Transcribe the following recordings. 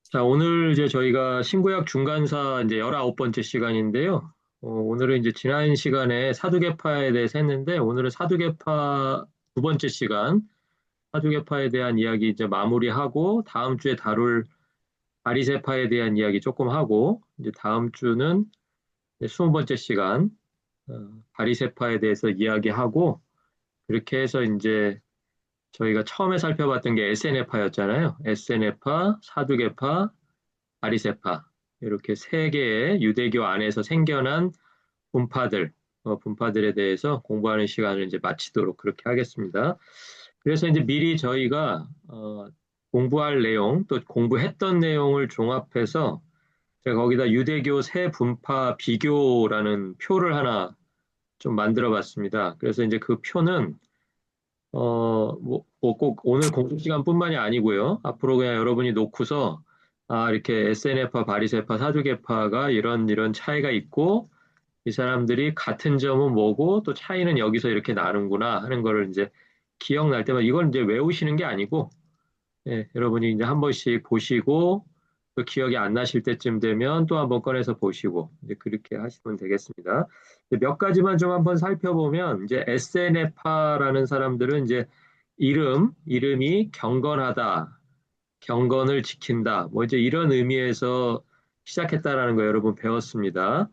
자, 오늘 이제 저희가 신구약 중간사 이제 19번째 시간인데요. 오늘은 이제 지난 시간에 사두개파에 대해서 했는데, 오늘은 사두개파 두 번째 시간, 사두개파에 대한 이야기 이제 마무리하고, 다음 주에 다룰 바리새파에 대한 이야기 조금 하고, 이제 다음 주는 이제 20번째 시간, 바리새파에 대해서 이야기하고, 그렇게 해서 이제 저희가 처음에 살펴봤던 게 SNF파였잖아요. SNF파, 사두개파, 바리새파 이렇게 세 개의 유대교 안에서 생겨난 분파들, 분파들에 대해서 공부하는 시간을 이제 마치도록 그렇게 하겠습니다. 그래서 이제 미리 저희가 공부할 내용 또 공부했던 내용을 종합해서 제가 거기다 유대교 세 분파 비교라는 표를 하나 좀 만들어 봤습니다. 그래서 이제 그 표는 꼭 오늘 공부 시간뿐만이 아니고요. 앞으로 그냥 여러분이 놓고서 이렇게 SNF파, 바리새파, 사두개파가 이런 차이가 있고 이 사람들이 같은 점은 뭐고 또 차이는 여기서 이렇게 나는구나 하는 거를 이제 기억날 때마다 이걸 이제 외우시는 게 아니고 여러분이 이제 한 번씩 보시고 또 기억이 안 나실 때쯤 되면 또 한번 꺼내서 보시고 이제 그렇게 하시면 되겠습니다. 몇 가지만 좀 한번 살펴보면 이제 SNF파라는 사람들은 이제 이름이 경건하다, 경건을 지킨다, 뭐 이제 이런 의미에서 시작했다라는 거 여러분 배웠습니다.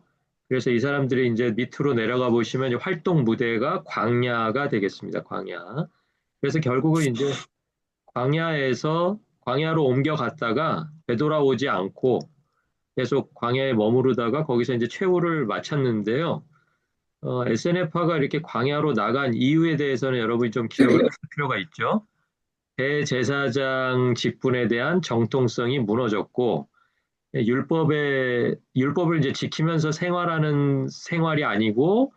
그래서 이 사람들이 이제 밑으로 내려가 보시면 활동 무대가 광야가 되겠습니다. 광야. 그래서 결국은 이제 광야로 옮겨갔다가 되돌아오지 않고 계속 광야에 머무르다가 거기서 이제 최후를 마쳤는데요. SNF파가 이렇게 광야로 나간 이유에 대해서는 여러분이 좀 기억을 하실 필요가 있죠. 대제사장 직분에 대한 정통성이 무너졌고, 율법을 이제 지키면서 생활하는 생활이 아니고,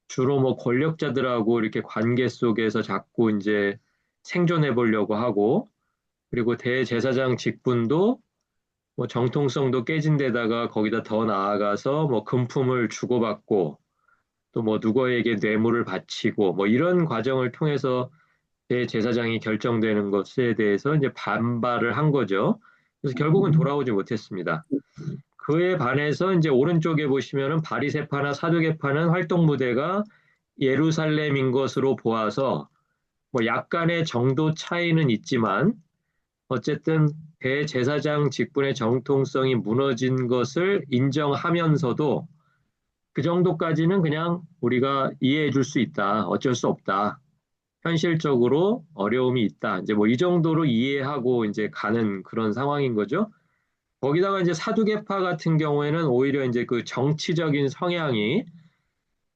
주로 뭐 권력자들하고 이렇게 관계 속에서 자꾸 이제 생존해 보려고 하고, 그리고 대제사장 직분도 뭐 정통성도 깨진 데다가 거기다 더 나아가서 뭐 금품을 주고받고 또 뭐 누구에게 뇌물을 바치고 뭐 이런 과정을 통해서 대제사장이 결정되는 것에 대해서 이제 반발을 한 거죠. 그래서 결국은 돌아오지 못했습니다. 그에 반해서 이제 오른쪽에 보시면은 바리새파나 사두개파는 활동 무대가 예루살렘인 것으로 보아서 뭐 약간의 정도 차이는 있지만 어쨌든 대제사장 직분의 정통성이 무너진 것을 인정하면서도 그 정도까지는 그냥 우리가 이해해 줄 수 있다. 어쩔 수 없다. 현실적으로 어려움이 있다. 이제 뭐 이 정도로 이해하고 이제 가는 그런 상황인 거죠. 거기다가 이제 사두개파 같은 경우에는 오히려 이제 그 정치적인 성향이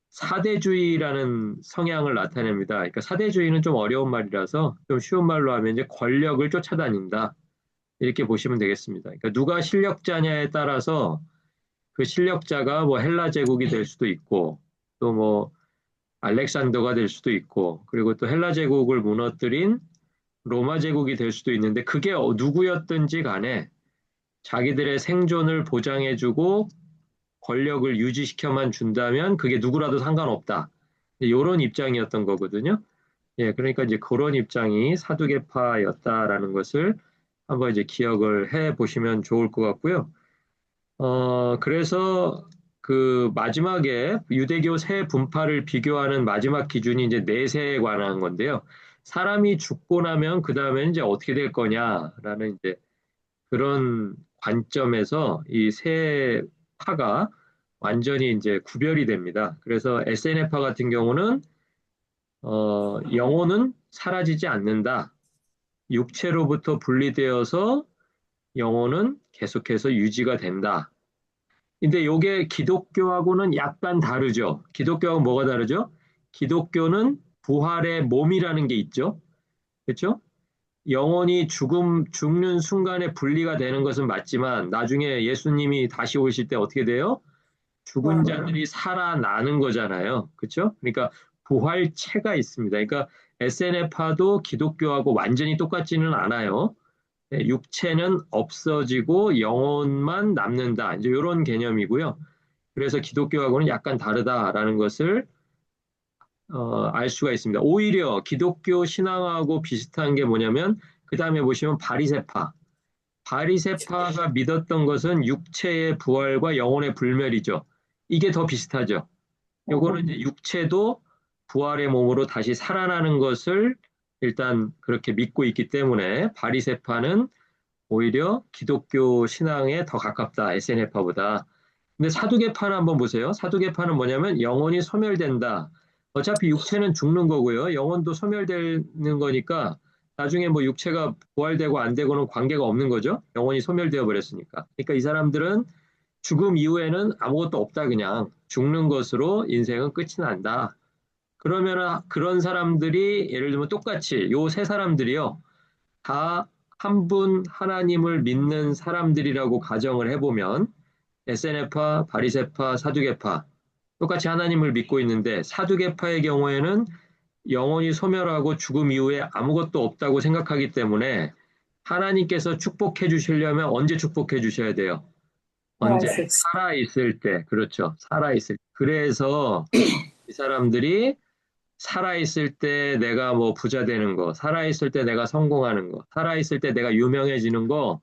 사대주의라는 성향을 나타냅니다. 그러니까 사대주의는 좀 어려운 말이라서 좀 쉬운 말로 하면 이제 권력을 쫓아다닌다. 이렇게 보시면 되겠습니다. 그러니까 누가 실력자냐에 따라서 그 실력자가 뭐 헬라 제국이 될 수도 있고 또 뭐 알렉산더가 될 수도 있고 그리고 또 헬라 제국을 무너뜨린 로마 제국이 될 수도 있는데 그게 누구였든지 간에 자기들의 생존을 보장해주고 권력을 유지시켜만 준다면 그게 누구라도 상관없다. 이런 입장이었던 거거든요. 그러니까 이제 그런 입장이 사두개파였다라는 것을 한번 이제 기억을 해 보시면 좋을 것 같고요. 그래서 그 마지막에 유대교 세 분파를 비교하는 마지막 기준이 이제 내세에 관한 건데요. 사람이 죽고 나면 그 다음에 이제 어떻게 될 거냐라는 이제 그런 관점에서 이 세 파가 완전히 이제 구별이 됩니다. 그래서 SNF파 같은 경우는 영혼은 사라지지 않는다. 육체로부터 분리되어서 영혼은 계속해서 유지가 된다. 근데 이게 기독교하고는 약간 다르죠. 기독교하고 뭐가 다르죠? 기독교는 부활의 몸이라는 게 있죠. 그렇죠? 영혼이 죽는 순간에 분리가 되는 것은 맞지만 나중에 예수님이 다시 오실 때 어떻게 돼요? 죽은 자들이 살아나는 거잖아요. 그렇죠? 그러니까 부활체가 있습니다. 그러니까 SNF파도 기독교하고 완전히 똑같지는 않아요. 육체는 없어지고 영혼만 남는다. 이제 이런 개념이고요. 그래서 기독교하고는 약간 다르다라는 것을 알 수가 있습니다. 오히려 기독교 신앙하고 비슷한 게 뭐냐면 그 다음에 보시면 바리새파. 바리새파가 믿었던 것은 육체의 부활과 영혼의 불멸이죠. 이게 더 비슷하죠. 요거는 이제 육체도 부활의 몸으로 다시 살아나는 것을 일단 그렇게 믿고 있기 때문에 바리새파는 오히려 기독교 신앙에 더 가깝다, SNF파보다. 근데 사두개파는 한번 보세요. 사두개파는 뭐냐면 영혼이 소멸된다. 어차피 육체는 죽는 거고요. 영혼도 소멸되는 거니까 나중에 뭐 육체가 부활되고 안 되고는 관계가 없는 거죠. 영혼이 소멸되어 버렸으니까. 그러니까 이 사람들은 죽음 이후에는 아무것도 없다 그냥 죽는 것으로 인생은 끝이 난다. 그러면 그런 사람들이 예를 들면 똑같이 요 세 사람들이요. 다 한 분 하나님을 믿는 사람들이라고 가정을 해보면 SNF파, 바리새파, 사두개파 똑같이 하나님을 믿고 있는데 사두개파의 경우에는 영혼이 소멸하고 죽음 이후에 아무것도 없다고 생각하기 때문에 하나님께서 축복해 주시려면 언제 축복해 주셔야 돼요? 언제? 살아있을 때. 살아있을 때. 그렇죠. 살아있을 때. 그래서 이 사람들이 살아있을 때 내가 뭐 부자 되는 거, 살아있을 때 내가 성공하는 거, 살아있을 때 내가 유명해지는 거,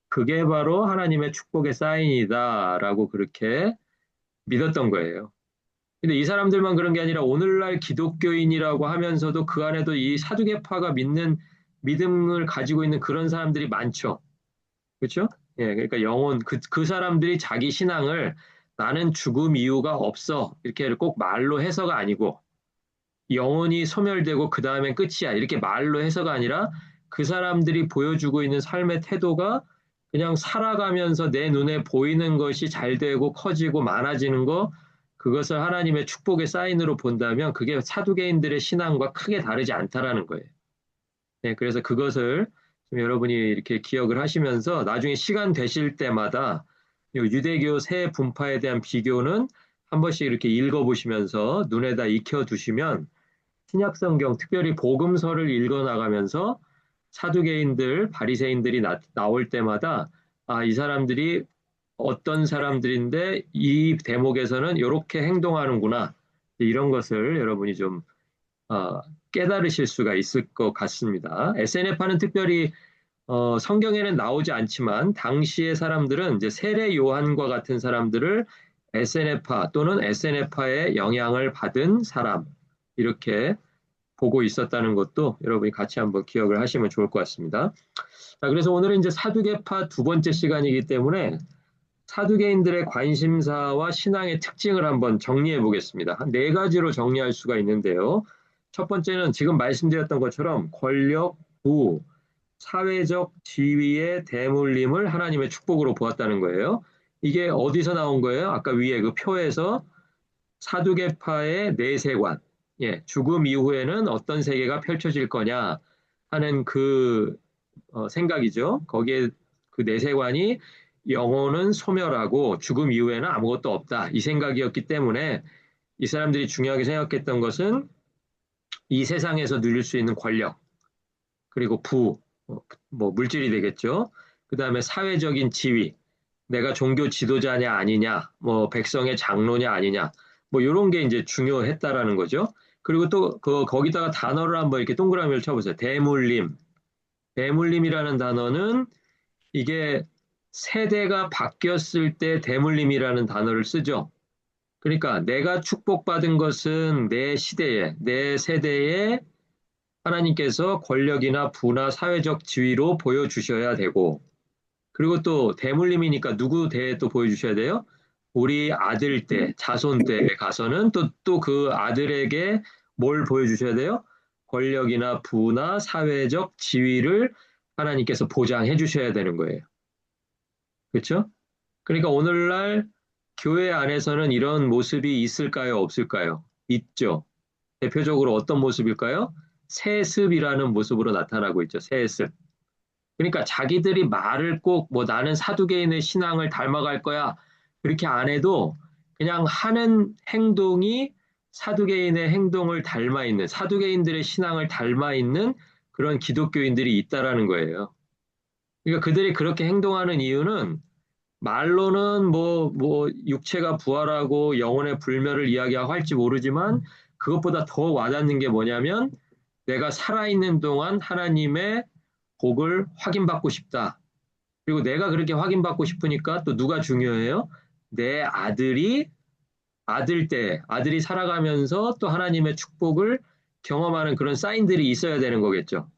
그게 바로 하나님의 축복의 사인이다라고 그렇게 믿었던 거예요. 근데 이 사람들만 그런 게 아니라 오늘날 기독교인이라고 하면서도 그 안에도 이 사두개파가 믿는 믿음을 가지고 있는 그런 사람들이 많죠. 그렇죠? 예, 그러니까 영혼 그 사람들이 자기 신앙을 나는 죽음 이유가 없어 이렇게 꼭 말로 해서가 아니고 영혼이 소멸되고 그 다음엔 끝이야 이렇게 말로 해서가 아니라 그 사람들이 보여주고 있는 삶의 태도가 그냥 살아가면서 내 눈에 보이는 것이 잘 되고 커지고 많아지는 거 그것을 하나님의 축복의 사인으로 본다면 그게 사두개인들의 신앙과 크게 다르지 않다라는 거예요. 네, 그래서 그것을 좀 여러분이 이렇게 기억을 하시면서 나중에 시간 되실 때마다 이 유대교 세 분파에 대한 비교는 한 번씩 이렇게 읽어보시면서 눈에다 익혀두시면 신약성경, 특별히 복음서를 읽어나가면서 사두개인들, 바리새인들이 나올 때마다 아, 이 사람들이 어떤 사람들인데 이 대목에서는 이렇게 행동하는구나. 이런 것을 여러분이 좀 어, 깨달으실 수가 있을 것 같습니다. SNF파는 특별히 성경에는 나오지 않지만 당시의 사람들은 이제 세례 요한과 같은 사람들을 SNF파 또는 SNF파의 영향을 받은 사람 이렇게 보고 있었다는 것도 여러분이 같이 한번 기억을 하시면 좋을 것 같습니다. 자, 그래서 오늘은 이제 사두개파 두 번째 시간이기 때문에 사두개인들의 관심사와 신앙의 특징을 한번 정리해 보겠습니다. 한 네 가지로 정리할 수가 있는데요. 첫 번째는 지금 말씀드렸던 것처럼 권력, 부, 사회적 지위의 대물림을 하나님의 축복으로 보았다는 거예요. 이게 어디서 나온 거예요? 아까 위에 그 표에서 사두개파의 내세관, 예, 죽음 이후에는 어떤 세계가 펼쳐질 거냐 하는 그 생각이죠. 거기에 그 내세관이 영혼은 소멸하고 죽음 이후에는 아무것도 없다. 이 생각이었기 때문에 이 사람들이 중요하게 생각했던 것은 이 세상에서 누릴 수 있는 권력, 그리고 부, 뭐 물질이 되겠죠. 그 다음에 사회적인 지위, 내가 종교 지도자냐 아니냐, 뭐 백성의 장로냐 아니냐, 뭐 이런 게 이제 중요했다라는 거죠. 그리고 또 거기다가 단어를 한번 이렇게 동그라미를 쳐보세요. 대물림. 대물림이라는 단어는 이게 세대가 바뀌었을 때 대물림이라는 단어를 쓰죠. 그러니까 내가 축복받은 것은 내 시대에, 내 세대에 하나님께서 권력이나 부나 사회적 지위로 보여주셔야 되고, 그리고 또 대물림이니까 누구 대에 또 보여주셔야 돼요? 우리 아들 때, 자손 때에 가서는 또 그 아들에게 뭘 보여주셔야 돼요? 권력이나 부나 사회적 지위를 하나님께서 보장해 주셔야 되는 거예요. 그렇죠? 그러니까 오늘날 교회 안에서는 이런 모습이 있을까요? 없을까요? 있죠. 대표적으로 어떤 모습일까요? 세습이라는 모습으로 나타나고 있죠. 세습. 그러니까 자기들이 말을 꼭 뭐 나는 사두개인의 신앙을 닮아갈 거야. 그렇게 안 해도 그냥 하는 행동이 사두개인의 행동을 닮아 있는, 사두개인들의 신앙을 닮아 있는 그런 기독교인들이 있다라는 거예요. 그러니까 그들이 그렇게 행동하는 이유는 말로는 육체가 부활하고 영혼의 불멸을 이야기하고 할지 모르지만 그것보다 더 와닿는 게 뭐냐면 내가 살아있는 동안 하나님의 복을 확인받고 싶다. 그리고 내가 그렇게 확인받고 싶으니까 또 누가 중요해요? 내 아들이 살아가면서 또 하나님의 축복을 경험하는 그런 사인들이 있어야 되는 거겠죠.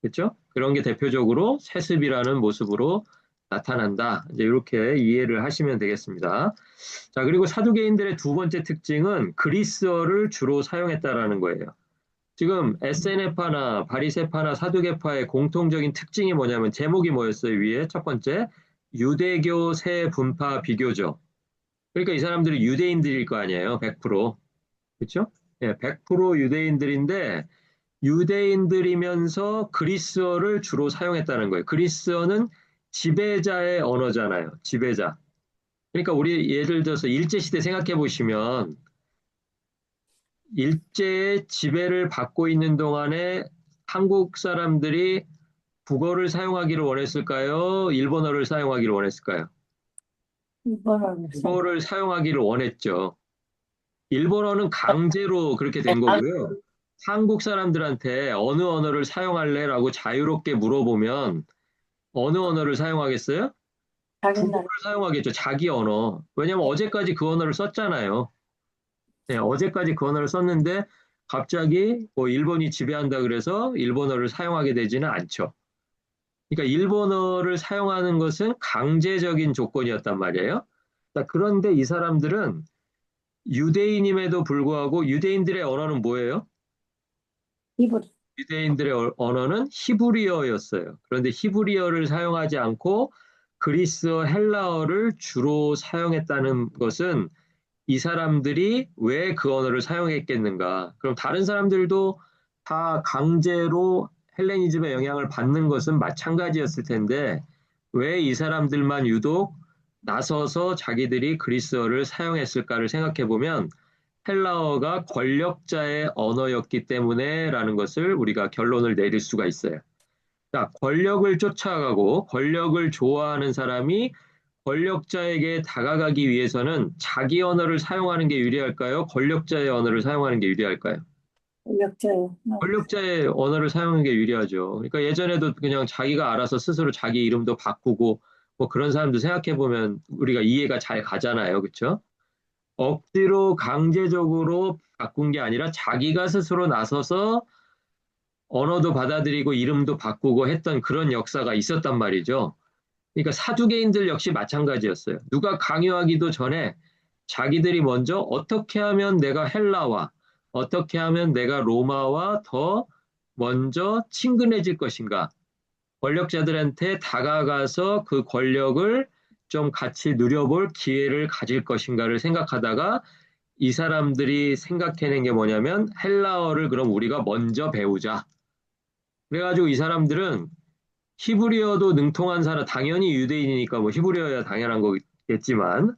그렇죠? 그런 게 대표적으로 세습이라는 모습으로 나타난다. 이제 이렇게 이해를 하시면 되겠습니다. 자, 그리고 사두개인들의 두 번째 특징은 그리스어를 주로 사용했다라는 거예요. 지금 에세네파나 바리세파나 사두개파의 공통적인 특징이 뭐냐면 제목이 뭐였어요? 위에 첫 번째 유대교 세 분파 비교죠. 그러니까 이 사람들이 유대인들일 거 아니에요. 100%. 그렇죠? 예, 100% 유대인들인데 유대인들이면서 그리스어를 주로 사용했다는 거예요. 그리스어는 지배자의 언어잖아요. 지배자. 그러니까 우리 예를 들어서 일제시대 생각해 보시면 일제의 지배를 받고 있는 동안에 한국 사람들이 국어를 사용하기를 원했을까요? 일본어를 사용하기를 원했을까요? 이번은 국어를 사용하기를 원했죠. 일본어는 강제로 그렇게 된 거고요. 한국 사람들한테 어느 언어를 사용할래라고 자유롭게 물어보면 어느 언어를 사용하겠어요? 자기 국어를 나라 사용하겠죠. 자기 언어. 왜냐하면 어제까지 그 언어를 썼잖아요. 네, 어제까지 그 언어를 썼는데 갑자기 뭐 일본이 지배한다 그래서 일본어를 사용하게 되지는 않죠. 그러니까 일본어를 사용하는 것은 강제적인 조건이었단 말이에요. 자, 그런데 이 사람들은 유대인임에도 불구하고 유대인들의 언어는 뭐예요? 이불 유대인들의 언어는 히브리어였어요. 그런데 히브리어를 사용하지 않고 그리스어 헬라어를 주로 사용했다는 것은 이 사람들이 왜 그 언어를 사용했겠는가? 그럼 다른 사람들도 다 강제로 헬레니즘의 영향을 받는 것은 마찬가지였을 텐데 왜 이 사람들만 유독 나서서 자기들이 그리스어를 사용했을까를 생각해 보면 헬라어가 권력자의 언어였기 때문에라는 것을 우리가 결론을 내릴 수가 있어요. 자, 권력을 쫓아가고 권력을 좋아하는 사람이 권력자에게 다가가기 위해서는 자기 언어를 사용하는 게 유리할까요? 권력자의 언어를 사용하는 게 유리할까요? 역자요. 권력자의 언어를 사용하는 게 유리하죠. 그러니까 예전에도 그냥 자기가 알아서 스스로 자기 이름도 바꾸고 뭐 그런 사람도 생각해 보면 우리가 이해가 잘 가잖아요. 그렇죠? 억지로 강제적으로 바꾼 게 아니라 자기가 스스로 나서서 언어도 받아들이고 이름도 바꾸고 했던 그런 역사가 있었단 말이죠. 그러니까 사두개인들 역시 마찬가지였어요. 누가 강요하기도 전에 자기들이 먼저 어떻게 하면 내가 헬라와 어떻게 하면 내가 로마와 더 먼저 친근해질 것인가. 권력자들한테 다가가서 그 권력을 좀 같이 누려볼 기회를 가질 것인가를 생각하다가 이 사람들이 생각해낸 게 뭐냐면 헬라어를 그럼 우리가 먼저 배우자. 그래가지고 이 사람들은 히브리어도 능통한 사람, 당연히 유대인이니까 뭐 히브리어야 당연한 거겠지만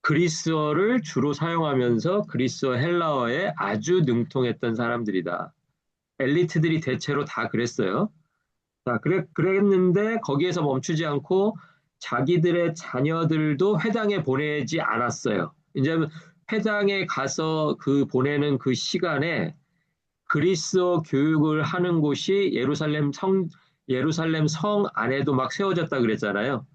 그리스어를 주로 사용하면서 그리스어 헬라어에 아주 능통했던 사람들이다. 엘리트들이 대체로 다 그랬어요. 자, 그랬는데 거기에서 멈추지 않고 자기들의 자녀들도 회당에 보내지 않았어요. 이제 회당에 가서 그 보내는 그 시간에 그리스어 교육을 하는 곳이 예루살렘 성 안에도 막 세워졌다 그랬잖아요.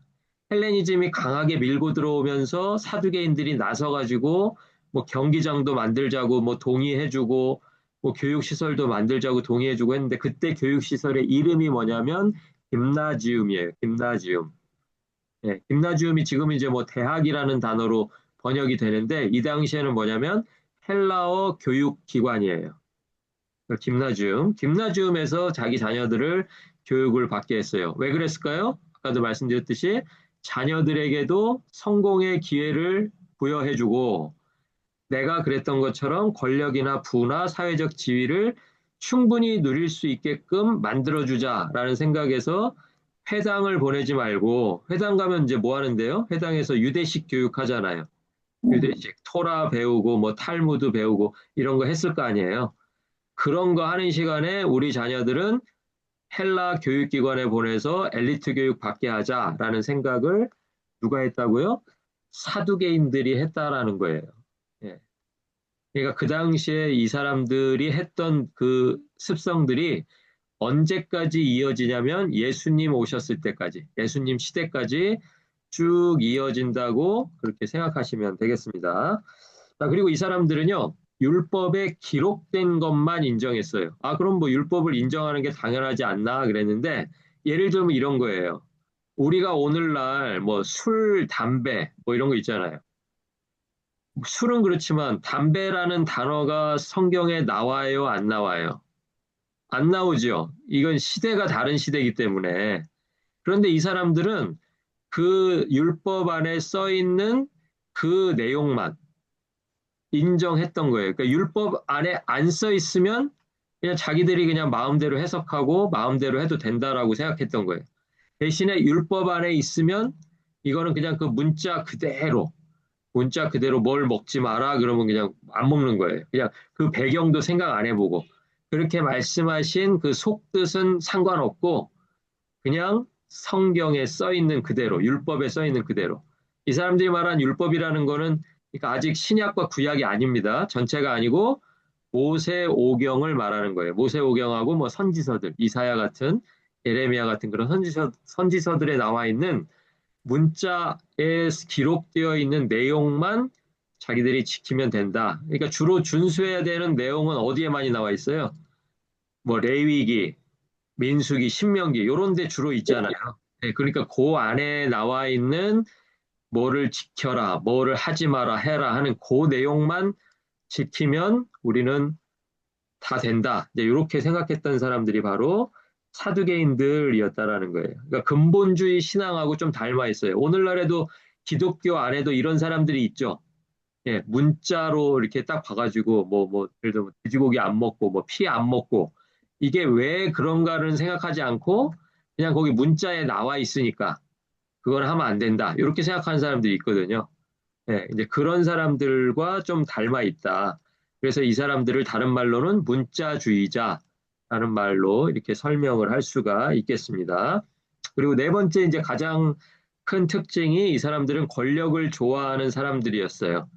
헬레니즘이 강하게 밀고 들어오면서 사두개인들이 나서가지고 뭐 경기장도 만들자고 뭐 동의해주고 뭐 교육시설도 만들자고 동의해주고 했는데 그때 교육시설의 이름이 뭐냐면 김나지움이에요. 김나지움. 예, 김나지움이 지금 이제 뭐 대학이라는 단어로 번역이 되는데 이 당시에는 뭐냐면 헬라어 교육기관이에요. 김나지움에서 자기 자녀들을 교육을 받게 했어요. 왜 그랬을까요? 아까도 말씀드렸듯이 자녀들에게도 성공의 기회를 부여해주고 내가 그랬던 것처럼 권력이나 부나 사회적 지위를 충분히 누릴 수 있게끔 만들어주자라는 생각에서 회당을 보내지 말고 회당 가면 이제 뭐 하는데요? 회당에서 유대식 교육 하잖아요. 유대식 토라 배우고 뭐 탈무드 배우고 이런 거 했을 거 아니에요. 그런 거 하는 시간에 우리 자녀들은 헬라 교육기관에 보내서 엘리트 교육 받게 하자라는 생각을 누가 했다고요? 사두개인들이 했다라는 거예요. 예. 그러니까 그 당시에 이 사람들이 했던 그 습성들이 언제까지 이어지냐면 예수님 오셨을 때까지, 예수님 시대까지 쭉 이어진다고 그렇게 생각하시면 되겠습니다. 자, 그리고 이 사람들은요, 율법에 기록된 것만 인정했어요. 아, 그럼 뭐 율법을 인정하는 게 당연하지 않나 그랬는데, 예를 들면 이런 거예요. 우리가 오늘날 뭐 술, 담배, 뭐 이런 거 있잖아요. 술은 그렇지만 담배라는 단어가 성경에 나와요, 안 나와요? 안 나오죠. 이건 시대가 다른 시대이기 때문에. 그런데 이 사람들은 그 율법 안에 써 있는 그 내용만 인정했던 거예요. 그러니까 율법 안에 안 써 있으면 그냥 자기들이 그냥 마음대로 해석하고 마음대로 해도 된다라고 생각했던 거예요. 대신에 율법 안에 있으면 이거는 그냥 그 문자 그대로 뭘 먹지 마라 그러면 그냥 안 먹는 거예요. 그냥 그 배경도 생각 안 해보고 그렇게 말씀하신 그 속뜻은 상관없고 그냥 성경에 써 있는 그대로, 율법에 써 있는 그대로. 이 사람들이 말한 율법이라는 거는 그러니까 아직 신약과 구약이 아닙니다. 전체가 아니고 모세오경을 말하는 거예요. 모세오경하고 뭐 선지서들, 이사야 같은 예레미야 같은 그런 선지서들에 나와 있는 문자에 기록되어 있는 내용만 자기들이 지키면 된다. 그러니까 주로 준수해야 되는 내용은 어디에 많이 나와 있어요? 뭐 레위기, 민수기, 신명기 이런 데 주로 있잖아요. 네, 그러니까 그 안에 나와 있는 뭐를 지켜라, 뭐를 하지 마라, 해라 하는 그 내용만 지키면 우리는 다 된다. 이제 이렇게 생각했던 사람들이 바로 사두개인들이었다라는 거예요. 그러니까 근본주의 신앙하고 좀 닮아 있어요. 오늘날에도 기독교 안에도 이런 사람들이 있죠. 예, 문자로 이렇게 딱 봐가지고 예를 들면 돼지고기 안 먹고 뭐 피 안 먹고 이게 왜 그런가를 생각하지 않고 그냥 거기 문자에 나와 있으니까 그건 하면 안 된다. 이렇게 생각하는 사람들이 있거든요. 예, 이제 그런 사람들과 좀 닮아 있다. 그래서 이 사람들을 다른 말로는 문자주의자라는 말로 이렇게 설명을 할 수가 있겠습니다. 그리고 네 번째 이제 가장 큰 특징이 이 사람들은 권력을 좋아하는 사람들이었어요.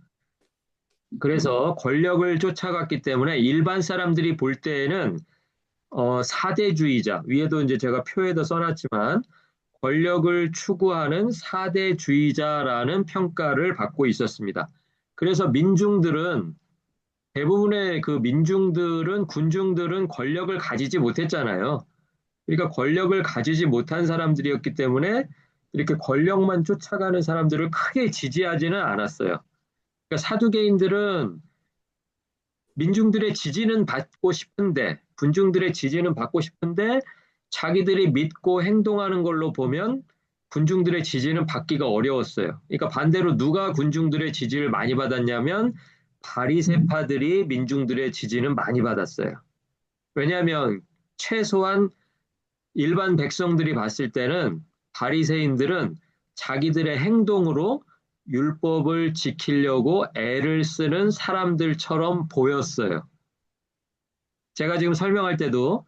그래서 권력을 쫓아갔기 때문에 일반 사람들이 볼 때에는 사대주의자, 위에도 이제 제가 표에도 써놨지만 권력을 추구하는 사대주의자라는 평가를 받고 있었습니다. 그래서 대부분의 그 민중들은, 군중들은 권력을 가지지 못했잖아요. 그러니까 권력을 가지지 못한 사람들이었기 때문에 이렇게 권력만 쫓아가는 사람들을 크게 지지하지는 않았어요. 그러니까 사두개인들은 민중들의 지지는 받고 싶은데, 군중들의 지지는 받고 싶은데, 자기들이 믿고 행동하는 걸로 보면 군중들의 지지는 받기가 어려웠어요. 그러니까 반대로 누가 군중들의 지지를 많이 받았냐면 바리새파들이 민중들의 지지는 많이 받았어요. 왜냐하면 최소한 일반 백성들이 봤을 때는 바리새인들은 자기들의 행동으로 율법을 지키려고 애를 쓰는 사람들처럼 보였어요. 제가 지금 설명할 때도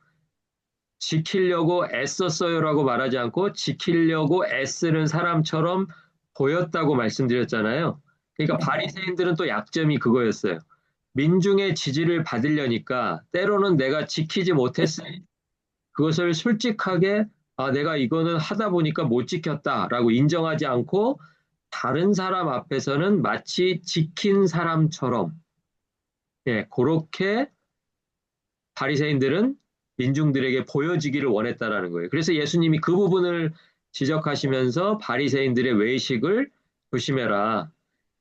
지키려고 애썼어요라고 말하지 않고 지키려고 애쓰는 사람처럼 보였다고 말씀드렸잖아요. 그러니까 바리새인들은 또 약점이 그거였어요. 민중의 지지를 받으려니까 때로는 내가 지키지 못했으니 그것을 솔직하게 내가 이거는 하다 보니까 못 지켰다라고 인정하지 않고 다른 사람 앞에서는 마치 지킨 사람처럼 그렇게 바리새인들은 민중들에게 보여지기를 원했다라는 거예요. 그래서 예수님이 그 부분을 지적하시면서 바리새인들의 외식을 조심해라.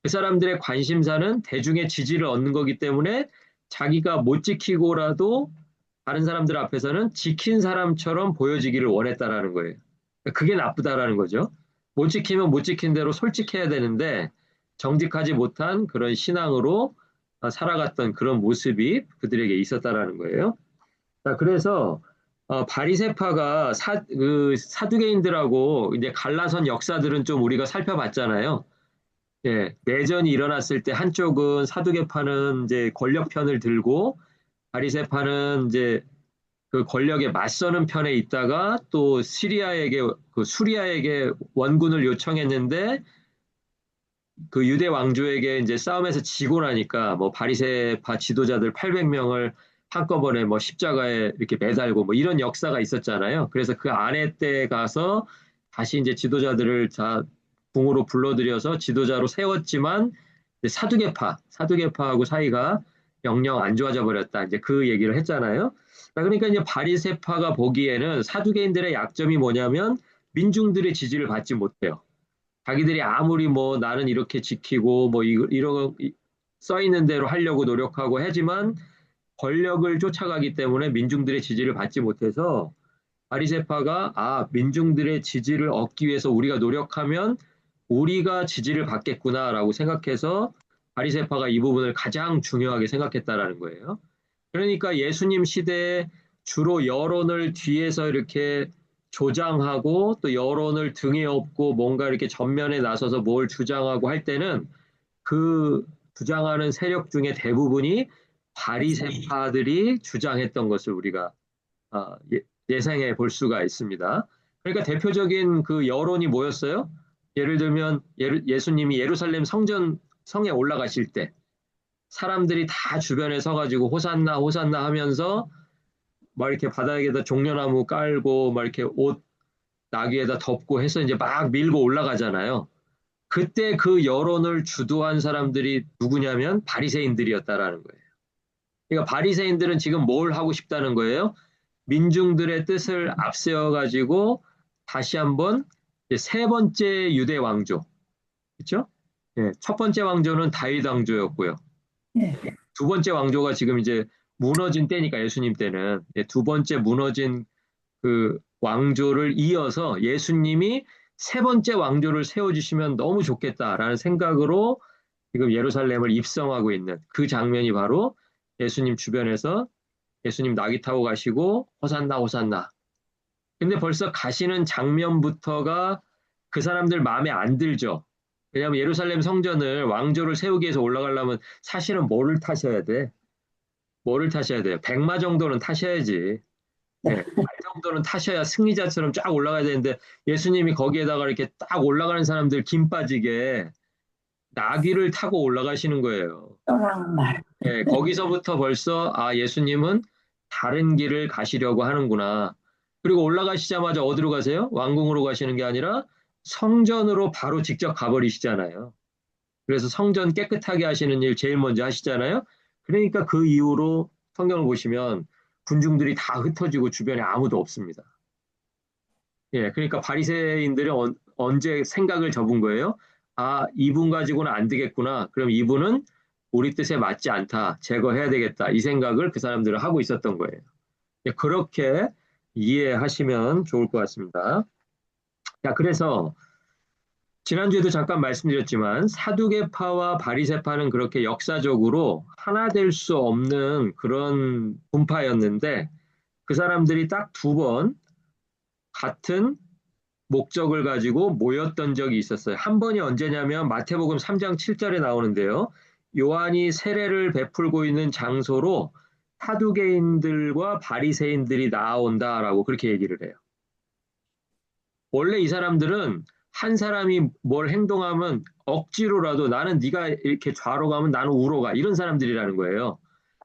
그 사람들의 관심사는 대중의 지지를 얻는 거기 때문에 자기가 못 지키고라도 다른 사람들 앞에서는 지킨 사람처럼 보여지기를 원했다라는 거예요. 그게 나쁘다라는 거죠. 못 지키면 못 지킨 대로 솔직해야 되는데 정직하지 못한 그런 신앙으로 살아갔던 그런 모습이 그들에게 있었다라는 거예요. 자, 그래서 바리새파가 사두개인들하고 이제 갈라선 역사들은 좀 우리가 살펴봤잖아요. 예, 내전이 일어났을 때 한쪽은 사두개파는 이제 권력편을 들고 바리새파는 이제 그 권력에 맞서는 편에 있다가 또 수리아에게 원군을 요청했는데 그 유대 왕조에게 이제 싸움에서 지고 나니까 뭐 바리새파 지도자들 800명을 한꺼번에 뭐 십자가에 이렇게 매달고 뭐 이런 역사가 있었잖아요. 그래서 그 안에 때 가서 다시 이제 지도자들을 다 궁으로 불러들여서 지도자로 세웠지만 이제 사두개파하고 사이가 영영 안 좋아져 버렸다. 이제 그 얘기를 했잖아요. 그러니까 이제 바리새파가 보기에는 사두개인들의 약점이 뭐냐면 민중들의 지지를 받지 못해요. 자기들이 아무리 뭐 나는 이렇게 지키고 뭐 이런 써 있는 대로 하려고 노력하고 하지만 권력을 쫓아가기 때문에 민중들의 지지를 받지 못해서 바리새파가 민중들의 지지를 얻기 위해서 우리가 노력하면 우리가 지지를 받겠구나라고 생각해서 바리새파가 이 부분을 가장 중요하게 생각했다라는 거예요. 그러니까 예수님 시대에 주로 여론을 뒤에서 이렇게 조장하고 또 여론을 등에 업고 뭔가 이렇게 전면에 나서서 뭘 주장하고 할 때는 그 주장하는 세력 중에 대부분이 바리새파들이 주장했던 것을 우리가 예상해 볼 수가 있습니다. 그러니까 대표적인 그 여론이 뭐였어요? 예를 들면 예수님이 예루살렘 성에 올라가실 때 사람들이 다 주변에 서가지고 호산나 호산나 하면서 막 이렇게 바닥에다 종려나무 깔고 막 이렇게 옷 나귀에다 덮고 해서 이제 막 밀고 올라가잖아요. 그때 그 여론을 주도한 사람들이 누구냐면 바리새인들이었다라는 거예요. 그러니까 바리새인들은 지금 뭘 하고 싶다는 거예요? 민중들의 뜻을 앞세워 가지고 다시 한번 세 번째 유대 왕조, 그렇죠? 예, 첫 번째 왕조는 다윗 왕조였고요. 예. 두 번째 왕조가 지금 이제 무너진 때니까 예수님 때는 두 번째 무너진 그 왕조를 이어서 예수님이 세 번째 왕조를 세워주시면 너무 좋겠다라는 생각으로 지금 예루살렘을 입성하고 있는 그 장면이 바로 예수님 주변에서 예수님 나귀 타고 가시고 호산나 호산나. 근데 벌써 가시는 장면부터가 그 사람들 마음에 안 들죠. 왜냐하면 예루살렘 성전을 왕조를 세우기 위해서 올라가려면 사실은 뭐를 타셔야 돼? 뭐를 타셔야 돼요? 백마 정도는 타셔야지. 네, 말 정도는 타셔야 승리자처럼 쫙 올라가야 되는데 예수님이 거기에다가 이렇게 딱 올라가는 사람들 김 빠지게 나귀를 타고 올라가시는 거예요. 또랑말. 네, 거기서부터 벌써 예수님은 다른 길을 가시려고 하는구나. 그리고 올라가시자마자 어디로 가세요? 왕궁으로 가시는 게 아니라 성전으로 바로 직접 가버리시잖아요. 그래서 성전 깨끗하게 하시는 일 제일 먼저 하시잖아요. 그러니까 그 이후로 성경을 보시면 군중들이 다 흩어지고 주변에 아무도 없습니다. 예, 그러니까 바리새인들이 언제 생각을 접은 거예요? 이분 가지고는 안 되겠구나. 그럼 이분은 우리 뜻에 맞지 않다. 제거해야 되겠다. 이 생각을 그 사람들은 하고 있었던 거예요. 예, 그렇게 이해하시면 좋을 것 같습니다. 자, 그래서 지난주에도 잠깐 말씀드렸지만 사두개파와 바리새파는 그렇게 역사적으로 하나 될 수 없는 그런 분파였는데 그 사람들이 딱 두 번 같은 목적을 가지고 모였던 적이 있었어요. 한 번이 언제냐면 마태복음 3장 7절에 나오는데요. 요한이 세례를 베풀고 있는 장소로 사두개인들과 바리새인들이 나온다라고 그렇게 얘기를 해요. 원래 이 사람들은 한 사람이 뭘 행동하면 억지로라도 나는 네가 이렇게 좌로 가면 나는 우로 가 이런 사람들이라는 거예요.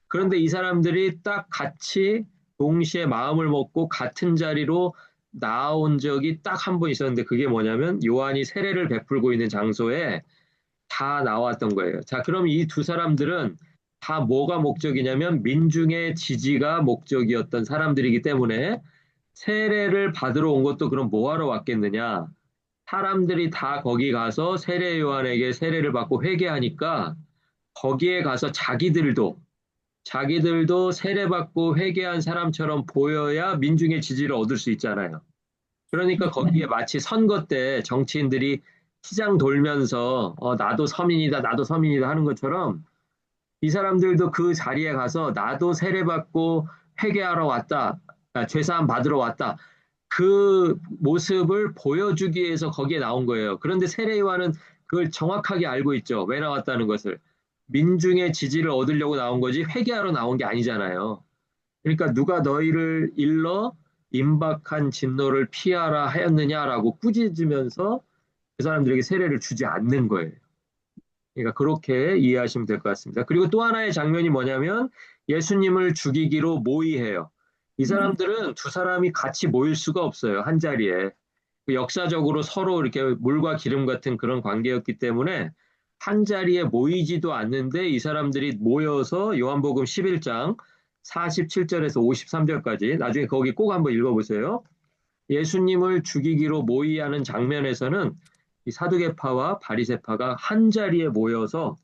그런데 이 사람들이 딱 같이 동시에 마음을 먹고 같은 자리로 나온 적이 딱 한 번 있었는데 그게 뭐냐면 요한이 세례를 베풀고 있는 장소에 다 나왔던 거예요. 자, 그럼 이 두 사람들은 다 뭐가 목적이냐면 민중의 지지가 목적이었던 사람들이기 때문에 세례를 받으러 온 것도 그럼 뭐하러 왔겠느냐? 사람들이 다 거기 가서 세례 요한에게 세례를 받고 회개하니까 거기에 가서 자기들도 세례받고 회개한 사람처럼 보여야 민중의 지지를 얻을 수 있잖아요. 그러니까 거기에 마치 선거 때 정치인들이 시장 돌면서 나도 서민이다, 나도 서민이다 하는 것처럼 이 사람들도 그 자리에 가서 나도 세례받고 회개하러 왔다, 죄사함 받으러 왔다. 그 모습을 보여주기 위해서 거기에 나온 거예요. 그런데 세례요한은 그걸 정확하게 알고 있죠. 왜 나왔다는 것을. 민중의 지지를 얻으려고 나온 거지 회개하러 나온 게 아니잖아요. 그러니까 누가 너희를 일러 임박한 진노를 피하라 하였느냐라고 꾸짖으면서 그 사람들에게 세례를 주지 않는 거예요. 그러니까 그렇게 이해하시면 될 것 같습니다. 그리고 또 하나의 장면이 뭐냐면 예수님을 죽이기로 모의해요. 이 사람들은 두 사람이 같이 모일 수가 없어요. 한 자리에. 그 역사적으로 서로 이렇게 물과 기름 같은 그런 관계였기 때문에 한 자리에 모이지도 않는데 이 사람들이 모여서 요한복음 11장 47절에서 53절까지 나중에 거기 꼭 한번 읽어보세요. 예수님을 죽이기로 모의하는 장면에서는 이 사두개파와 바리새파가 한 자리에 모여서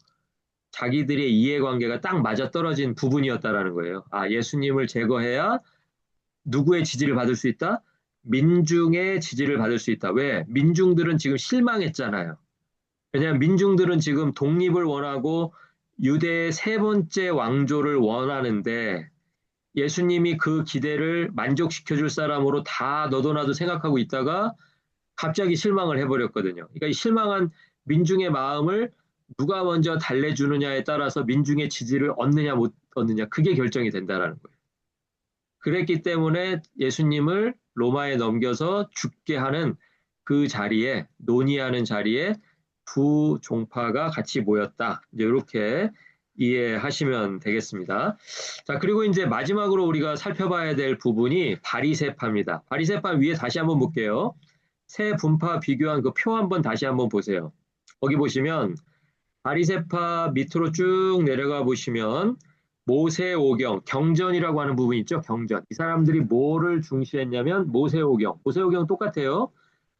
자기들의 이해관계가 딱 맞아떨어진 부분이었다라는 거예요. 아, 예수님을 제거해야 누구의 지지를 받을 수 있다? 민중의 지지를 받을 수 있다. 왜? 민중들은 지금 실망했잖아요. 왜냐하면 민중들은 지금 독립을 원하고 유대의 세 번째 왕조를 원하는데 예수님이 그 기대를 만족시켜 줄 사람으로 다 너도 나도 생각하고 있다가 갑자기 실망을 해버렸거든요. 그러니까 이 실망한 민중의 마음을 누가 먼저 달래주느냐에 따라서 민중의 지지를 얻느냐 못 얻느냐 그게 결정이 된다라는 거예요. 그랬기 때문에 예수님을 로마에 넘겨서 죽게 하는 그 자리에 논의하는 자리에 두 종파가 같이 모였다. 이제 이렇게 이해하시면 되겠습니다. 자, 그리고 이제 마지막으로 우리가 살펴봐야 될 부분이 바리새파입니다. 바리새파 위에 다시 한번 볼게요. 세 분파 비교한 그 표 한번 다시 한번 보세요. 거기 보시면 바리새파 밑으로 쭉 내려가 보시면 모세오경, 경전이라고 하는 부분이 있죠. 경전. 이 사람들이 뭐를 중시했냐면 모세오경. 모세오경 똑같아요.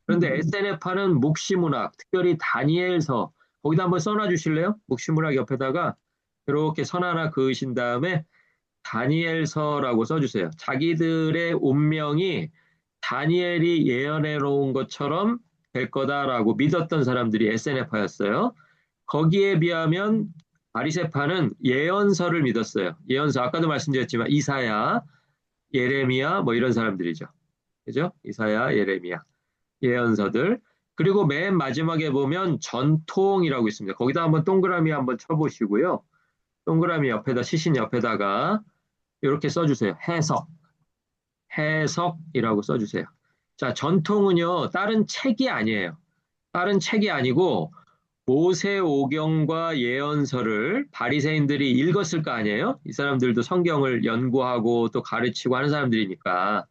그런데 SNF파는 묵시문학, 특별히 다니엘서 거기다 한번 써놔 주실래요? 묵시문학 옆에다가 이렇게 선 하나 그으신 다음에 다니엘서라고 써주세요. 자기들의 운명이 다니엘이 예언해 놓은 것처럼 될 거다라고 믿었던 사람들이 SNF파였어요. 거기에 비하면 바리새파는 예언서를 믿었어요. 예언서 아까도 말씀드렸지만 이사야, 예레미야 뭐 이런 사람들이죠. 그죠? 이사야, 예레미야. 예언서들. 그리고 맨 마지막에 보면 전통이라고 있습니다. 거기다 한번 동그라미 한번 쳐보시고요. 동그라미 옆에다 시신 옆에다가 이렇게 써주세요. 해석, 해석이라고 써주세요. 자, 전통은요 다른 책이 아니에요. 다른 책이 아니고 모세오경과 예언서를 바리새인들이 읽었을 거 아니에요? 이 사람들도 성경을 연구하고 또 가르치고 하는 사람들이니까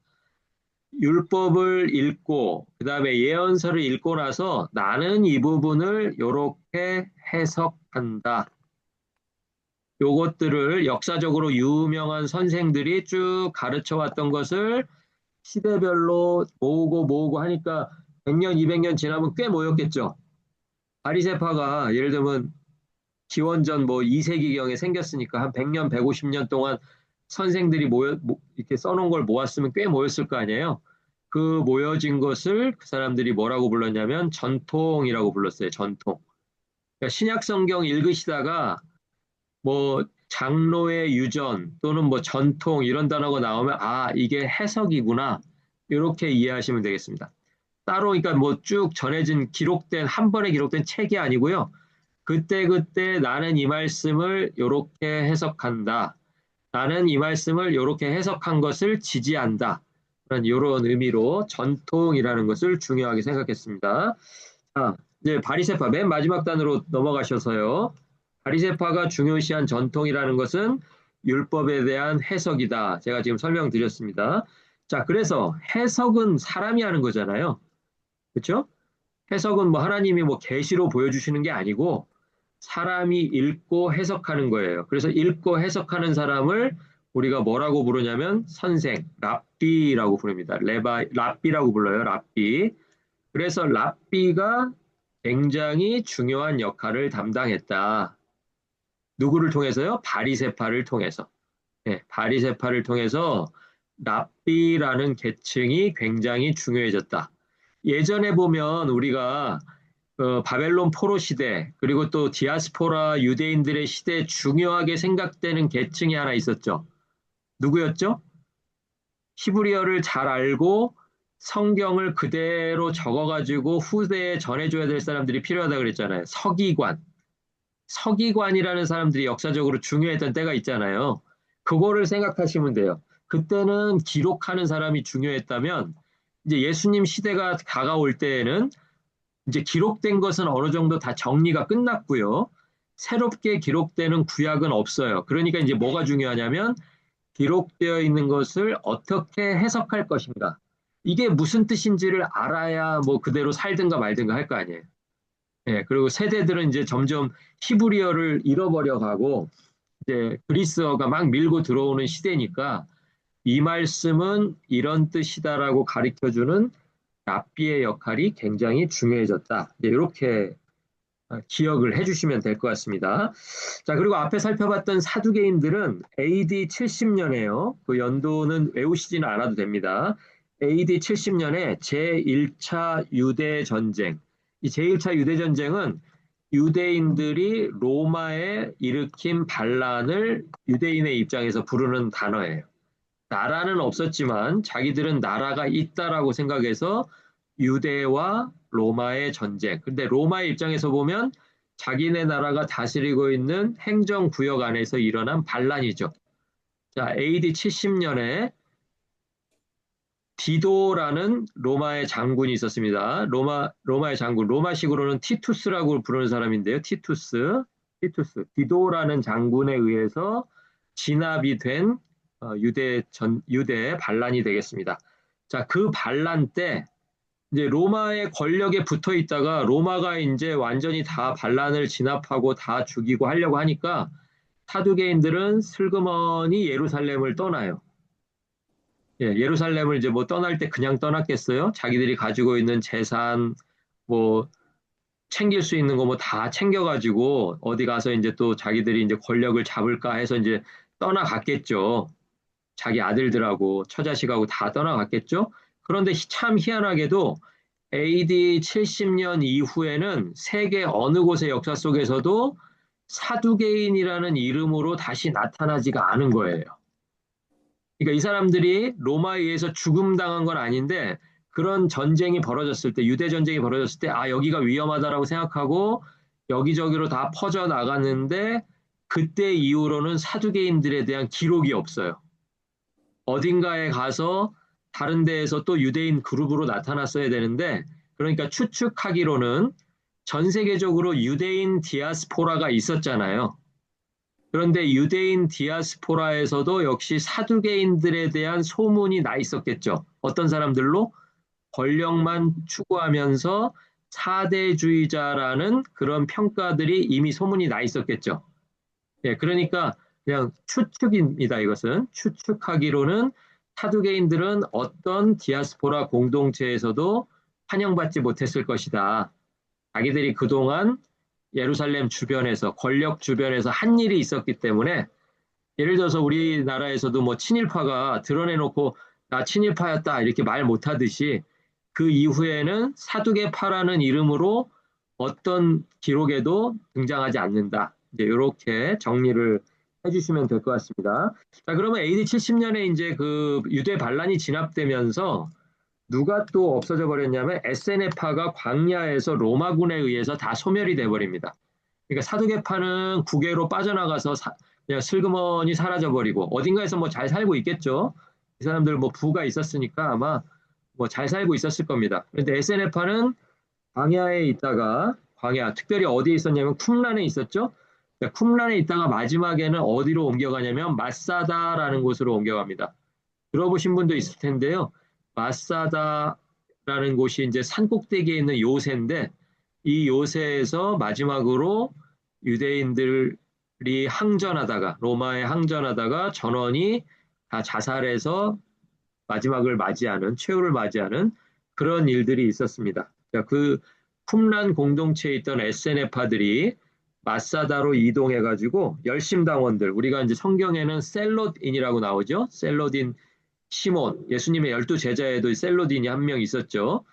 율법을 읽고 그다음에 예언서를 읽고 나서 나는 이 부분을 이렇게 해석한다. 요것들을 역사적으로 유명한 선생들이 쭉 가르쳐 왔던 것을 시대별로 모으고 하니까 100년, 200년 지나면 꽤 모였겠죠. 바리새파가 예를 들면 기원전 뭐 2세기경에 생겼으니까 한 100년, 150년 동안 선생들이 이렇게 써놓은 걸 모았으면 꽤 모였을 거 아니에요. 그 모여진 것을 그 사람들이 뭐라고 불렀냐면 전통이라고 불렀어요. 전통. 그러니까 신약 성경 읽으시다가 뭐 장로의 유전 또는 뭐 전통 이런 단어가 나오면 아, 이게 해석이구나. 이렇게 이해하시면 되겠습니다. 따로 그러니까 뭐 쭉 전해진 기록된 한 번에 기록된 책이 아니고요. 그때그때 나는 이 말씀을 이렇게 해석한다. 나는 이 말씀을 이렇게 해석한 것을 지지한다. 이런 의미로 전통이라는 것을 중요하게 생각했습니다. 자, 이제 바리새파 맨 마지막 단으로 넘어가셔서요. 바리새파가 중요시한 전통이라는 것은 율법에 대한 해석이다. 제가 지금 설명드렸습니다. 자, 그래서 해석은 사람이 하는 거잖아요. 그렇죠? 해석은 뭐 하나님이 뭐 계시로 보여주시는 게 아니고 사람이 읽고 해석하는 거예요. 그래서 읽고 해석하는 사람을 우리가 뭐라고 부르냐면 선생, 랍비라고 부릅니다. 랍비라고 불러요. 랍비. 그래서 랍비가 굉장히 중요한 역할을 담당했다. 누구를 통해서요? 바리새파를 통해서. 네, 바리새파를 통해서 랍비라는 계층이 굉장히 중요해졌다. 예전에 보면 우리가 바벨론 포로 시대 그리고 또 디아스포라 유대인들의 시대에 중요하게 생각되는 계층이 하나 있었죠. 누구였죠? 히브리어를 잘 알고 성경을 그대로 적어가지고 후대에 전해줘야 될 사람들이 필요하다 그랬잖아요. 서기관. 서기관이라는 사람들이 역사적으로 중요했던 때가 있잖아요. 그거를 생각하시면 돼요. 그때는 기록하는 사람이 중요했다면 이제 예수님 시대가 다가올 때에는 이제 기록된 것은 어느 정도 다 정리가 끝났고요. 새롭게 기록되는 구약은 없어요. 그러니까 이제 뭐가 중요하냐면 기록되어 있는 것을 어떻게 해석할 것인가. 이게 무슨 뜻인지를 알아야 뭐 그대로 살든가 말든가 할 거 아니에요. 예, 그리고 세대들은 이제 점점 히브리어를 잃어버려 가고 이제 그리스어가 막 밀고 들어오는 시대니까 이 말씀은 이런 뜻이다라고 가르쳐 주는 랍비의 역할이 굉장히 중요해졌다. 이제 이렇게 기억을 해주시면 될 것 같습니다. 자, 그리고 앞에 살펴봤던 사두개인들은 AD 70년에요. 그 연도는 외우시지는 않아도 됩니다. AD 70년에 제1차 유대 전쟁. 이 제1차 유대 전쟁은 유대인들이 로마에 일으킨 반란을 유대인의 입장에서 부르는 단어예요. 나라는 없었지만 자기들은 나라가 있다라고 생각해서 유대와 로마의 전쟁. 근데 로마의 입장에서 보면 자기네 나라가 다스리고 있는 행정구역 안에서 일어난 반란이죠. 자, AD 70년에 디도라는 로마의 장군이 있었습니다. 로마의 장군, 로마식으로는 티투스라고 부르는 사람인데요. 티투스. 디도라는 장군에 의해서 진압이 된 유대 반란이 되겠습니다. 자, 그 반란 때 이제 로마의 권력에 붙어 있다가 로마가 이제 완전히 다 반란을 진압하고 다 죽이고 하려고 하니까 사두개인들은 슬그머니 예루살렘을 떠나요. 예, 예루살렘을 이제 뭐 떠날 때 그냥 떠났겠어요? 자기들이 가지고 있는 재산, 뭐 챙길 수 있는 거 뭐 다 챙겨가지고 어디 가서 이제 또 자기들이 이제 권력을 잡을까 해서 이제 떠나갔겠죠. 자기 아들들하고 처자식하고 다 떠나갔겠죠. 그런데 참 희한하게도 AD 70년 이후에는 세계 어느 곳의 역사 속에서도 사두개인이라는 이름으로 다시 나타나지가 않은 거예요. 그러니까 이 사람들이 로마에 의해서 죽음당한 건 아닌데 그런 전쟁이 벌어졌을 때, 유대 전쟁이 벌어졌을 때, 아, 여기가 위험하다라고 생각하고 여기저기로 다 퍼져 나갔는데 그때 이후로는 사두개인들에 대한 기록이 없어요. 어딘가에 가서 다른 데에서 또 유대인 그룹으로 나타났어야 되는데 그러니까 추측하기로는 전 세계적으로 유대인 디아스포라가 있었잖아요. 그런데 유대인 디아스포라에서도 역시 사두개인들에 대한 소문이 나 있었겠죠. 어떤 사람들로 권력만 추구하면서 사대주의자라는 그런 평가들이 이미 소문이 나 있었겠죠. 예, 그러니까 그냥 추측입니다. 이것은 추측하기로는 사두개인들은 어떤 디아스포라 공동체에서도 환영받지 못했을 것이다. 자기들이 그동안 예루살렘 주변에서 권력 주변에서 한 일이 있었기 때문에 예를 들어서 우리나라에서도 뭐 친일파가 드러내놓고 나 친일파였다 이렇게 말 못하듯이 그 이후에는 사두개파라는 이름으로 어떤 기록에도 등장하지 않는다. 이제 이렇게 정리를 해주시면 될 것 같습니다. 자, 그러면 AD 70년에 이제 그 유대 반란이 진압되면서 누가 또 없어져 버렸냐면 에세네파가 광야에서 로마군에 의해서 다 소멸이 돼 버립니다. 그러니까 사두개파는 국외로 빠져나가서 그냥 슬그머니 사라져 버리고 어딘가에서 뭐 잘 살고 있겠죠. 이 사람들 뭐 부가 있었으니까 아마 뭐 잘 살고 있었을 겁니다. 그런데 에세네파는 광야에 있다가 광야 특별히 어디에 있었냐면 쿰란에 있었죠. 쿰란에 있다가 마지막에는 어디로 옮겨가냐면 마사다라는 곳으로 옮겨갑니다. 들어보신 분도 있을 텐데요. 마사다라는 곳이 이제 산 꼭대기에 있는 요새인데 이 요새에서 마지막으로 유대인들이 항전하다가 로마에 항전하다가 전원이 다 자살해서 마지막을 맞이하는 최후를 맞이하는 그런 일들이 있었습니다. 그 쿰란 공동체에 있던 에세네파들이 마사다로 이동해가지고 열심당원들 우리가 이제 성경에는 셀롯인이라고 나오죠. 셀롯인 시몬 예수님의 12제자에도 셀롯인이 한 명 있었죠.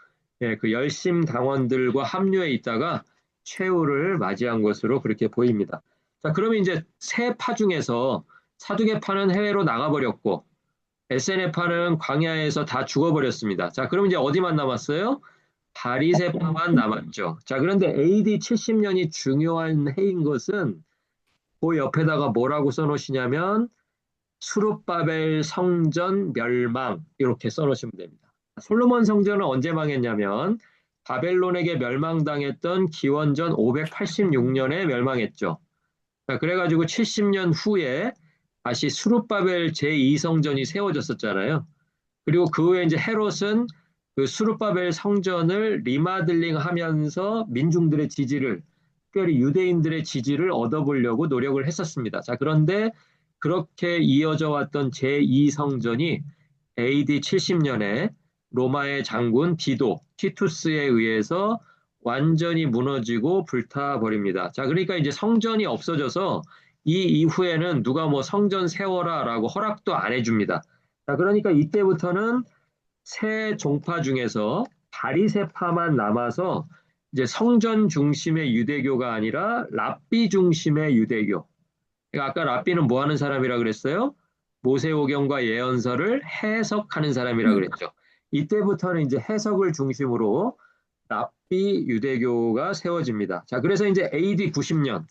예, 그 열심 당원들과 합류해 있다가 최후를 맞이한 것으로 그렇게 보입니다. 자, 그러면 이제 세 파 중에서 사두개파는 해외로 나가버렸고 SNF파는 광야에서 다 죽어버렸습니다. 자, 그럼 이제 어디만 남았어요? 바리새파만 남았죠. 자, 그런데 AD 70년이 중요한 해인 것은 그 옆에다가 뭐라고 써놓으시냐면 수룹바벨 성전 멸망 이렇게 써놓으시면 됩니다. 솔로몬 성전은 언제 망했냐면 바벨론에게 멸망당했던 기원전 586년에 멸망했죠. 자, 그래가지고 70년 후에 다시 수룹바벨 제2성전이 세워졌었잖아요. 그리고 그 후에 이제 헤롯은 그 수룹바벨 성전을 리마들링 하면서 민중들의 지지를, 특별히 유대인들의 지지를 얻어보려고 노력을 했었습니다. 자, 그런데 그렇게 이어져 왔던 제2성전이 AD 70년에 로마의 장군 디도, 티투스에 의해서 완전히 무너지고 불타버립니다. 자, 그러니까 이제 성전이 없어져서 이 이후에는 누가 뭐 성전 세워라라고 허락도 안 해줍니다. 자, 그러니까 이때부터는 새 종파 중에서 바리새파만 남아서 이제 성전 중심의 유대교가 아니라 랍비 중심의 유대교. 그러니까 아까 랍비는 뭐 하는 사람이라 그랬어요? 모세오경과 예언서를 해석하는 사람이라 그랬죠. 이때부터는 이제 해석을 중심으로 랍비 유대교가 세워집니다. 자, 그래서 이제 AD 90년,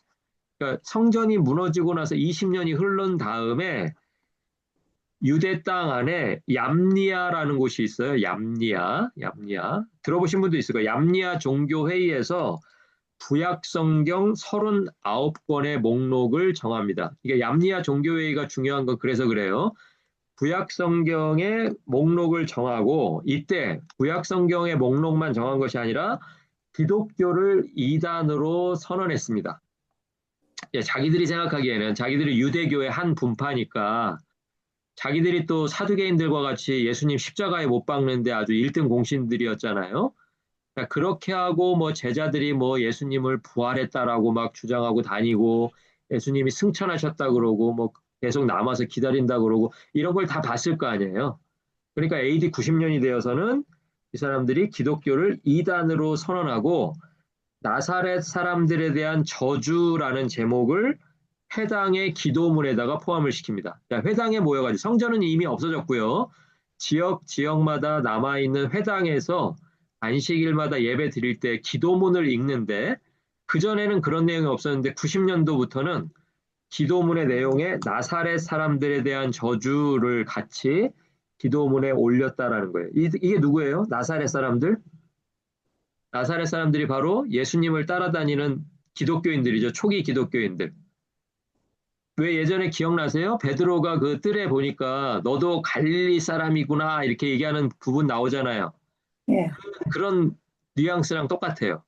그러니까 성전이 무너지고 나서 20년이 흐른 다음에 유대 땅 안에 얌니아라는 곳이 있어요. 얌니아. 들어보신 분도 있을 거예요. 얌니아 종교회의에서 구약 성경 39권의 목록을 정합니다. 이게 얌니아 종교회의가 중요한 건 그래서 그래요. 구약 성경의 목록을 정하고 이때 구약 성경의 목록만 정한 것이 아니라 기독교를 이단으로 선언했습니다. 예, 자기들이 생각하기에는 자기들이 유대교의 한 분파니까 자기들이 또 사두개인들과 같이 예수님 십자가에 못 박는데 아주 1등 공신들이었잖아요. 그러니까 그렇게 하고 뭐 제자들이 뭐 예수님을 부활했다라고 막 주장하고 다니고 예수님이 승천하셨다 그러고 뭐 계속 남아서 기다린다 그러고 이런 걸 다 봤을 거 아니에요. 그러니까 AD 90년이 되어서는 이 사람들이 기독교를 이단으로 선언하고 나사렛 사람들에 대한 저주라는 제목을 회당의 기도문에다가 포함을 시킵니다. 자, 회당에 모여가지고 성전은 이미 없어졌고요. 지역마다 남아있는 회당에서 안식일마다 예배 드릴 때 기도문을 읽는데 그전에는 그런 내용이 없었는데 90년도부터는 기도문의 내용에 나사렛 사람들에 대한 저주를 같이 기도문에 올렸다라는 거예요. 이게 누구예요? 나사렛 사람들? 나사렛 사람들이 바로 예수님을 따라다니는 기독교인들이죠. 초기 기독교인들. 왜 예전에 기억나세요? 베드로가 그 뜰에 보니까 너도 갈릴리 사람이구나 이렇게 얘기하는 부분 나오잖아요. 예, 그런 뉘앙스랑 똑같아요.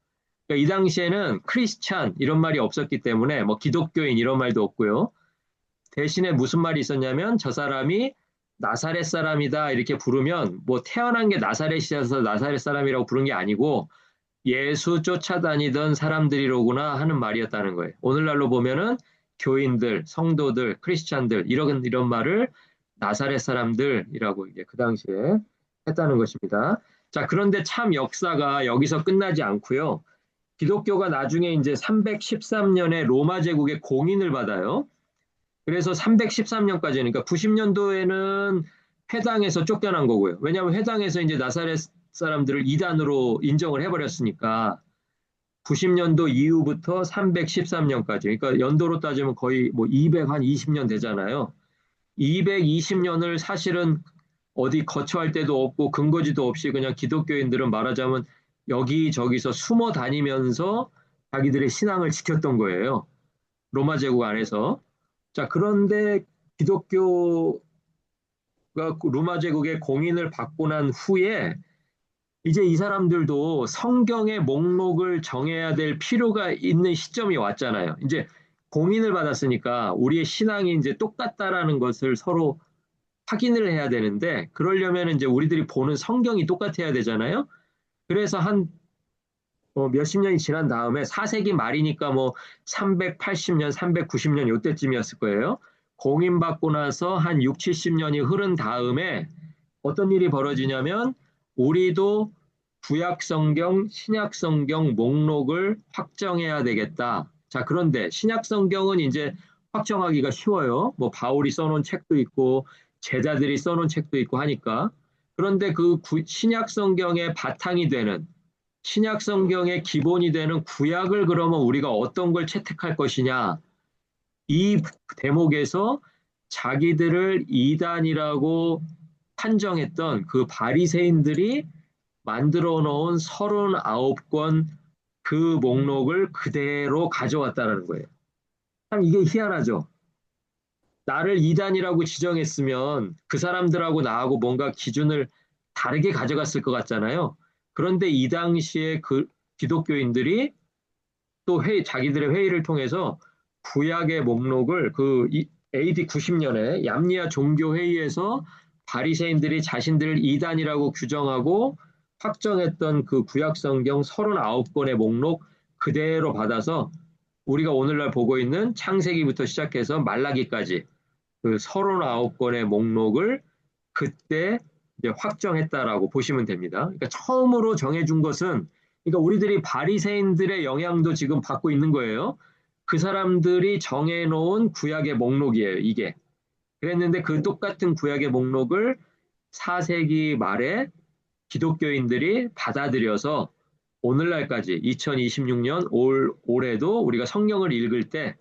그러니까 이 당시에는 크리스찬 이런 말이 없었기 때문에 뭐 기독교인 이런 말도 없고요. 대신에 무슨 말이 있었냐면 저 사람이 나사렛 사람이다 이렇게 부르면 뭐 태어난 게 나사렛이어서 나사렛 사람이라고 부른 게 아니고 예수 쫓아다니던 사람들이로구나 하는 말이었다는 거예요. 오늘날로 보면은 교인들, 성도들, 크리스찬들 이런 말을 나사렛 사람들이라고 이제 그 당시에 했다는 것입니다. 자, 그런데 참 역사가 여기서 끝나지 않고요. 기독교가 나중에 이제 313년에 로마 제국의 공인을 받아요. 그래서 313년까지, 그러니까 90년도에는 회당에서 쫓겨난 거고요. 왜냐하면 회당에서 이제 나사렛 사람들을 이단으로 인정을 해버렸으니까 90년도 이후부터 313년까지, 그러니까 연도로 따지면 거의 뭐 220년 되잖아요. 220년을 사실은 어디 거처할 데도 없고 근거지도 없이 그냥 기독교인들은 말하자면 여기저기서 숨어 다니면서 자기들의 신앙을 지켰던 거예요. 로마 제국 안에서. 자, 그런데 기독교가 로마 제국의 공인을 받고 난 후에 이제 이 사람들도 성경의 목록을 정해야 될 필요가 있는 시점이 왔잖아요. 이제 공인을 받았으니까 우리의 신앙이 이제 똑같다라는 것을 서로 확인을 해야 되는데 그러려면 이제 우리들이 보는 성경이 똑같아야 되잖아요. 그래서 한 몇십 년이 지난 다음에 4세기 말이니까 뭐 380년, 390년 요때쯤이었을 거예요. 공인받고 나서 한 6, 70년이 흐른 다음에 어떤 일이 벌어지냐면 우리도 구약 성경, 신약 성경 목록을 확정해야 되겠다. 자, 그런데 신약 성경은 이제 확정하기가 쉬워요. 뭐 바울이 써놓은 책도 있고 제자들이 써놓은 책도 있고 하니까. 그런데 그 신약 성경의 바탕이 되는 신약 성경의 기본이 되는 구약을 그러면 우리가 어떤 걸 채택할 것이냐. 이 대목에서 자기들을 이단이라고 판정했던 그 바리새인들이 만들어 놓은 39권 그 목록을 그대로 가져왔다는 거예요. 참 이게 희한하죠. 나를 이단이라고 지정했으면 그 사람들하고 나하고 뭔가 기준을 다르게 가져갔을 것 같잖아요. 그런데 이 당시에 그 기독교인들이 또 자기들의 회의를 통해서 구약의 목록을 AD 90년에 얌리아 종교회의에서 바리새인들이 자신들을 이단이라고 규정하고 확정했던 그 구약 성경 39권의 목록 그대로 받아서 우리가 오늘날 보고 있는 창세기부터 시작해서 말라기까지 그 39권의 목록을 그때 이제 확정했다라고 보시면 됩니다. 그러니까 처음으로 정해준 것은 그러니까 우리들이 바리새인들의 영향도 지금 받고 있는 거예요. 그 사람들이 정해놓은 구약의 목록이에요, 이게. 그랬는데 그 똑같은 구약의 목록을 4세기 말에 기독교인들이 받아들여서 오늘날까지 2026년 올해도 우리가 성경을 읽을 때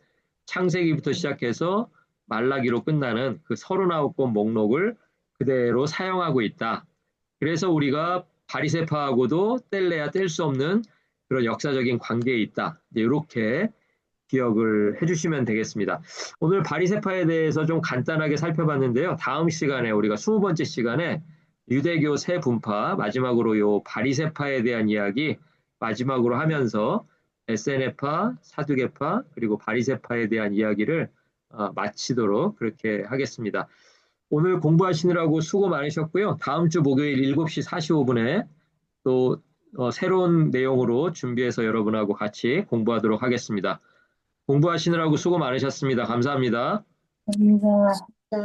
창세기부터 시작해서 말라기로 끝나는 그 39권 목록을 그대로 사용하고 있다. 그래서 우리가 바리새파하고도 뗄래야 뗄 수 없는 그런 역사적인 관계에 있다. 이렇게 기억을 해주시면 되겠습니다. 오늘 바리새파에 대해서 좀 간단하게 살펴봤는데요. 다음 시간에 우리가 20번째 시간에 유대교 세 분파 마지막으로 요 바리새파에 대한 이야기 마지막으로 하면서 에세네파, 사두개파 그리고 바리새파에 대한 이야기를 마치도록 그렇게 하겠습니다. 오늘 공부하시느라고 수고 많으셨고요. 다음 주 목요일 7시 45분에 또 새로운 내용으로 준비해서 여러분하고 같이 공부하도록 하겠습니다. 공부하시느라고 수고 많으셨습니다. 감사합니다. 감사합니다. 자,